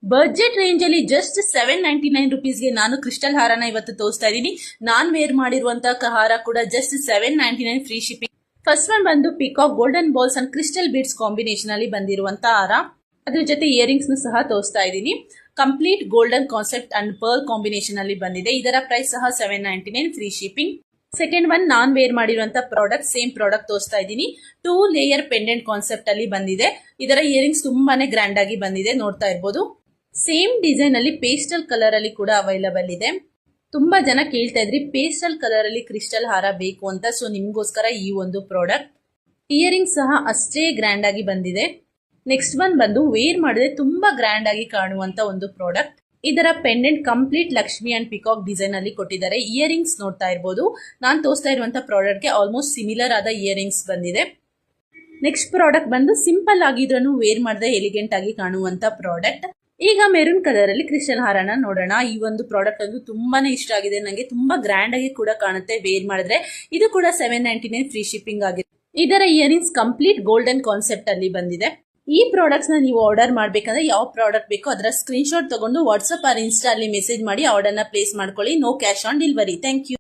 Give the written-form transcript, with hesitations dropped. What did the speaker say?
Budget range ಅಲ್ಲಿ just 799 ರುಪೀಸ್ಗೆ ನಾನು crystal ಹಾರನ ಇವತ್ತು ತೋರಿಸ್ತಾ ಇದ್ದೀನಿ. ನಾನ್ ವೇರ್ ಮಾಡಿರುವಂತಹ ಹಾರ ಕೂಡ just 799 free shipping. First one ಬಂದು peacock golden balls and crystal beads combination ಅಲ್ಲಿ ಬಂದಿರುವಂತಹ ಹಾರ. ಅದ್ರ ಜೊತೆ ಇಯರಿಂಗ್ಸ್ ಸಹ ತೋರಿಸ್ತಾ ಇದ್ದೀನಿ. Complete golden concept and pearl combination ಅಲ್ಲಿ ಬಂದಿದೆ. ಇದರ ಪ್ರೈಸ್ ಸಹ 799 ಫ್ರೀ ಶಿಪ್ಪಿಂಗ್. ಸೆಕೆಂಡ್ ಒನ್ ನಾನ್ ವೇರ್ ಮಾಡಿರುವಂತ ಪ್ರಾಡಕ್ಟ್, ಸೇಮ್ ಪ್ರಾಡಕ್ಟ್ ತೋರಿಸ್ತಾ ಇದ್ದೀನಿ. 2 ಲೇಯರ್ ಪೆಂಡೆಂಟ್ ಕಾನ್ಸೆಪ್ಟ್ ಅಲ್ಲಿ ಬಂದಿದೆ. ಇದರ ಇಯರಿಂಗ್ಸ್ ತುಂಬಾನೇ ಗ್ರ್ಯಾಂಡ್ ಆಗಿ ಬಂದಿದೆ, ನೋಡ್ತಾ ಇರ್ಬೋದು. ಸೇಮ್ ಡಿಸೈನ್ ಅಲ್ಲಿ ಪೇಸ್ಟಲ್ ಕಲರ್ ಅಲ್ಲಿ ಕೂಡ ಅವೈಲಬಲ್ ಇದೆ. ತುಂಬಾ ಜನ ಕೇಳ್ತಾ ಇದ್ರಿ ಪೇಸ್ಟಲ್ ಕಲರ್ ಅಲ್ಲಿ ಕ್ರಿಸ್ಟಲ್ ಹಾರ ಬೇಕು ಅಂತ, ಸೊ ನಿಮ್ಗೋಸ್ಕರ ಈ ಒಂದು ಪ್ರಾಡಕ್ಟ್. ಇಯರಿಂಗ್ ಸಹ ಅಷ್ಟೇ ಗ್ರ್ಯಾಂಡ್ ಆಗಿ ಬಂದಿದೆ. ನೆಕ್ಸ್ಟ್ ಒನ್ ಬಂದು ವೇರ್ ಮಾಡಿದ್ರೆ ತುಂಬಾ ಗ್ರ್ಯಾಂಡ್ ಆಗಿ ಕಾಣುವಂತ ಒಂದು ಪ್ರಾಡಕ್ಟ್. ಇದರ pendant complete Lakshmi and peacock design ಅಲ್ಲಿ ಕೊಟ್ಟಿದ್ದಾರೆ. ಇಯರಿಂಗ್ಸ್ ನೋಡ್ತಾ ಇರ್ಬೋದು. ನಾನು ತೋರಿಸ್ತಾ ಇರುವಂತ ಪ್ರಾಡಕ್ಟ್ ಗೆ ಆಲ್ಮೋಸ್ಟ್ ಸಿಮಿಲರ್ ಆದ ಇಯರಿಂಗ್ಸ್ ಬಂದಿದೆ. ನೆಕ್ಸ್ಟ್ ಪ್ರಾಡಕ್ಟ್ ಬಂದು ಸಿಂಪಲ್ ಆಗಿದ್ರೂ ವೇರ್ ಮಾಡಿದ್ರೆ ಎಲಿಗೆಂಟ್ ಆಗಿ ಕಾಣುವಂತ ಪ್ರಾಡಕ್ಟ್. ಈಗ ಮೆರೂನ್ ಕಲರ್ ಅಲ್ಲಿ ಕ್ರಿಸ್ಟಲ್ ಹಾರನ ನೋಡೋಣ. ಈ ಒಂದು ಪ್ರಾಡಕ್ಟ್ ಅಂತೂ ತುಂಬಾನೇ ಇಷ್ಟ ಆಗಿದೆ ನನಗೆ. ತುಂಬಾ ಗ್ರ್ಯಾಂಡ್ ಆಗಿ ಕೂಡ ಕಾಣುತ್ತೆ ವೇರ್ ಮಾಡಿದ್ರೆ. ಇದು ಕೂಡ 799 ಫ್ರೀ ಶಿಪ್ಪಿಂಗ್ ಆಗಿದೆ. ಇದರ ಇಯರಿಂಗ್ಸ್ ಕಂಪ್ಲೀಟ್ ಗೋಲ್ಡನ್ ಕಾನ್ಸೆಪ್ಟ್ ಅಲ್ಲಿ ಬಂದಿದೆ. ಈ ಪ್ರಾಡಕ್ಟ್ಸ್ ನ ನೀವು ಆರ್ಡರ್ ಮಾಡ್ಬೇಕಂದ್ರೆ ಯಾವ ಪ್ರಾಡಕ್ಟ್ ಬೇಕೋ ಅದರ ಸ್ಕ್ರೀನ್ ಶಾಟ್ ತಗೊಂಡು ವಾಟ್ಸ್ಆಪ್ ಆರ್ ಇನ್ಸ್ಟಾ ಅಲ್ಲಿ ಮೆಸೇಜ್ ಮಾಡಿ ಆರ್ಡರ್ ನ ಪ್ಲೇಸ್ ಮಾಡ್ಕೊಳ್ಳಿ. No cash on delivery. Thank you.